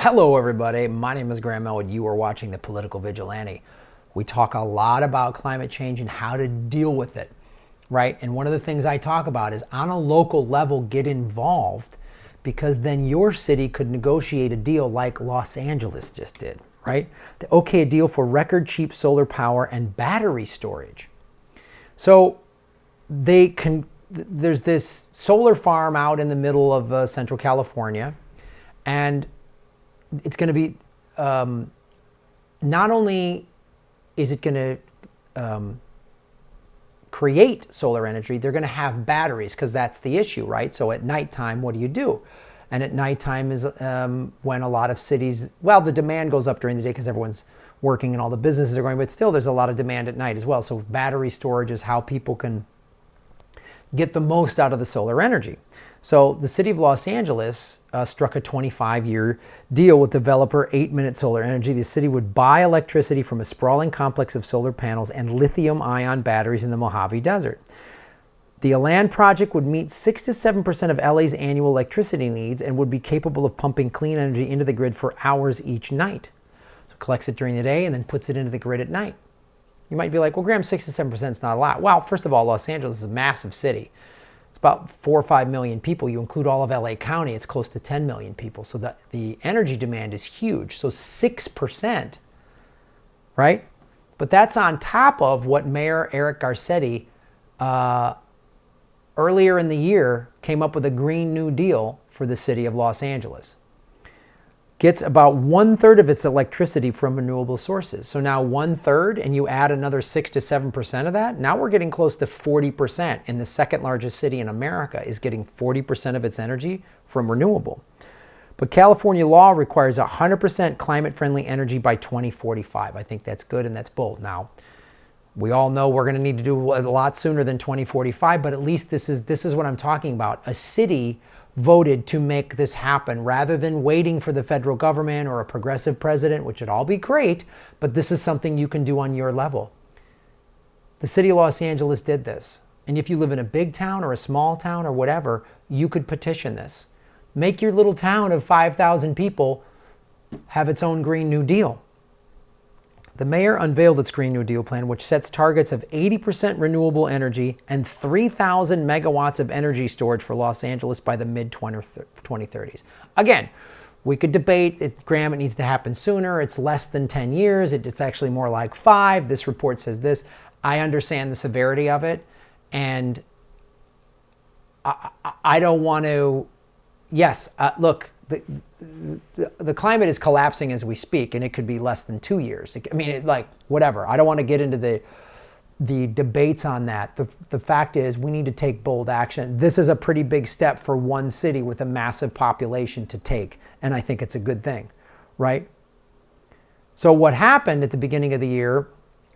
Hello everybody, my name is Graham Elwood. You are watching The Political Vigilante. We talk a lot about climate change and how to deal with it, right? And one of the things I talk about is on a local level, get involved, because then your city could negotiate a deal like Los Angeles just did, right? Okay, a deal for record cheap solar power and battery storage. So there's this solar farm out in the middle of Central California, and it's going to be, not only is it going to create solar energy, they're going to have batteries, because that's the issue, right? So at nighttime, what do you do? And at nighttime is when a lot of cities, well, the demand goes up during the day because everyone's working and all the businesses are going, but still there's a lot of demand at night as well. So battery storage is how people can get the most out of the solar energy. So the city of Los Angeles struck a 25-year deal with developer 8-Minute Solar Energy. The city would buy electricity from a sprawling complex of solar panels and lithium-ion batteries in the Mojave Desert. The land project would meet 6 to 7% of LA's annual electricity needs and would be capable of pumping clean energy into the grid for hours each night. So it collects it during the day and then puts it into the grid at night. You might be like, well, Graham, 6 to 7% is not a lot. Well, first of all, Los Angeles is a massive city. It's about 4 or 5 million people. You include all of LA County, it's close to 10 million people. So the energy demand is huge. So 6%, right? But that's on top of what Mayor Eric Garcetti earlier in the year came up with a Green New Deal for the city of Los Angeles. Gets about 1/3 of its electricity from renewable sources. So now 1/3, and you add another 6 to 7% of that, now we're getting close to 40%. And the second largest city in America is getting 40% of its energy from renewable. But California law requires 100% climate-friendly energy by 2045. I think that's good and that's bold. Now, we all know we're going to need to do a lot sooner than 2045, but at least this is what I'm talking about. A city voted to make this happen rather than waiting for the federal government or a progressive president, which would all be great, but this is something you can do on your level. The city of Los Angeles did this. And if you live in a big town or a small town or whatever, you could petition this. Make your little town of 5,000 people have its own Green New Deal. The mayor unveiled its Green New Deal plan, which sets targets of 80% renewable energy and 3,000 megawatts of energy storage for Los Angeles by the mid-2030s. Again, we could debate, Graham, it needs to happen sooner. It's less than 10 years. It's actually more like 5. This report says this. I understand the severity of it. And I don't want to, yes, look, the climate is collapsing as we speak, and it could be less than 2 years. Whatever. I don't want to get into the debates on that. The fact is, we need to take bold action. This is a pretty big step for one city with a massive population to take, and I think it's a good thing, right? So what happened at the beginning of the year,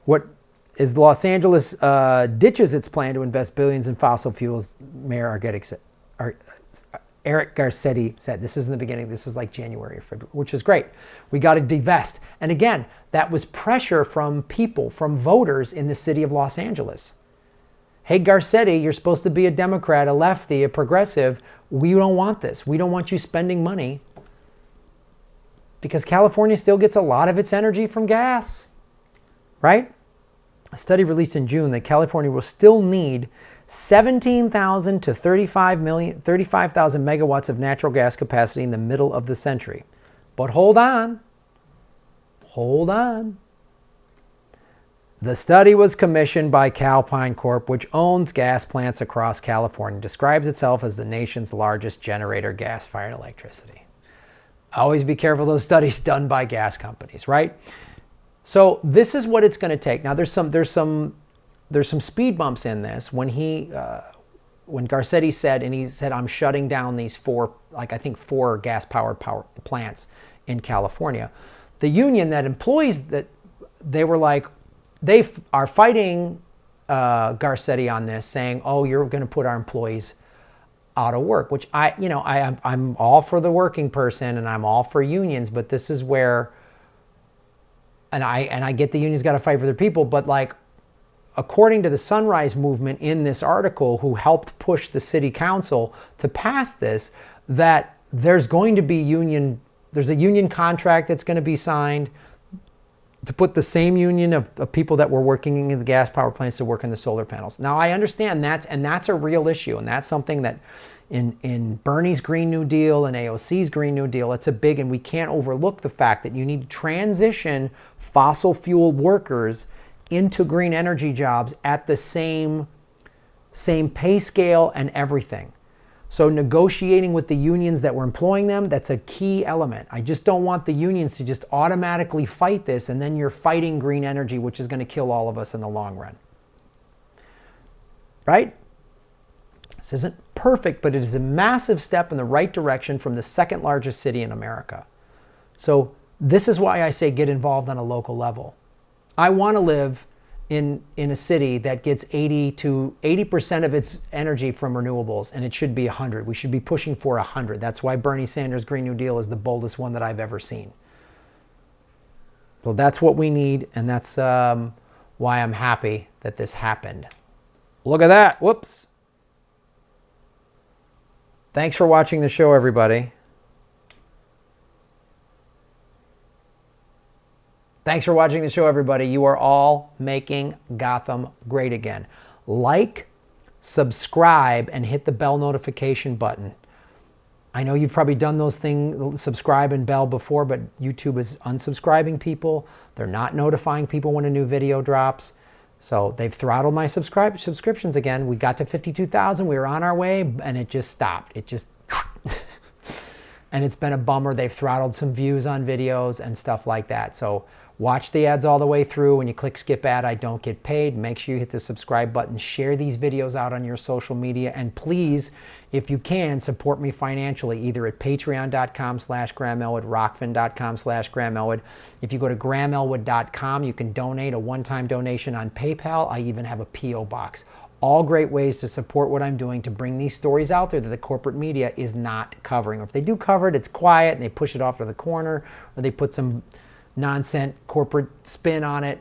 what is Los Angeles ditches its plan to invest billions in fossil fuels, Mayor Eric Garcetti said. This is in the beginning. This was like January or February, which is great. We got to divest. And again, that was pressure from people, from voters in the city of Los Angeles. Hey, Garcetti, you're supposed to be a Democrat, a lefty, a progressive. We don't want this. We don't want you spending money, because California still gets a lot of its energy from gas, right? A study released in June that California will still need 17,000 to 35,000 megawatts of natural gas capacity in the middle of the century. But hold on. The study was commissioned by Calpine Corp, which owns gas plants across California, describes itself as the nation's largest generator of gas-fired electricity. Always be careful those studies done by gas companies, right? So this is what it's going to take. Now there's some speed bumps in this when Garcetti said, I'm shutting down these 4 gas-powered power plants in California. The union that employs that, they were like, they are fighting Garcetti on this, saying, oh, you're going to put our employees out of work, which I'm all for the working person and I'm all for unions, but this is where, and I get the unions got to fight for their people, but like, according to the Sunrise Movement in this article, who helped push the city council to pass this, that there's going to be union there's a union contract that's going to be signed to put the same union of people that were working in the gas power plants to work in the solar panels. Now, I understand that's a real issue, and that's something that in Bernie's Green New Deal and AOC's Green New Deal, it's a big, and we can't overlook the fact that you need to transition fossil fuel workers into green energy jobs at the same pay scale and everything. So negotiating with the unions that were employing them, that's a key element. I just don't want the unions to just automatically fight this, and then you're fighting green energy, which is going to kill all of us in the long run. Right? This isn't perfect, but it is a massive step in the right direction from the second largest city in America. So this is why I say get involved on a local level. I want to live in a city that gets 80% of its energy from renewables, and it should be 100. We should be pushing for 100. That's why Bernie Sanders' Green New Deal is the boldest one that I've ever seen. So that's what we need, and that's why I'm happy that this happened. Look at that. Whoops. Thanks for watching the show, everybody. Thanks for watching the show, everybody. You are all making Gotham great again. Like, subscribe, and hit the bell notification button. I know you've probably done those things, subscribe and bell before, but YouTube is unsubscribing people. They're not notifying people when a new video drops. So they've throttled my subscriptions again. We got to 52,000. We were on our way, and it just stopped. It just... and it's been a bummer. They've throttled some views on videos and stuff like that. So watch the ads all the way through. When you click skip ad, I don't get paid. Make sure you hit the subscribe button. Share these videos out on your social media. And please, if you can, support me financially, either at patreon.com/GrahamElwood, rockfin.com/GrahamElwood. If you go to GrahamElwood.com, you can donate a one-time donation on PayPal. I even have a P.O. box. All great ways to support what I'm doing to bring these stories out there that the corporate media is not covering. Or if they do cover it, it's quiet and they push it off to the corner, or they put some nonsense corporate spin on it.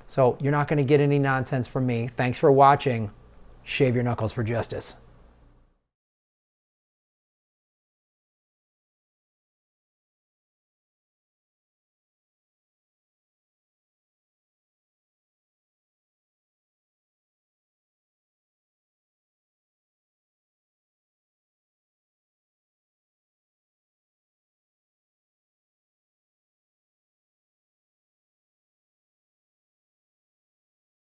So you're not going to get any nonsense from me. Thanks for watching. Shave your knuckles for justice.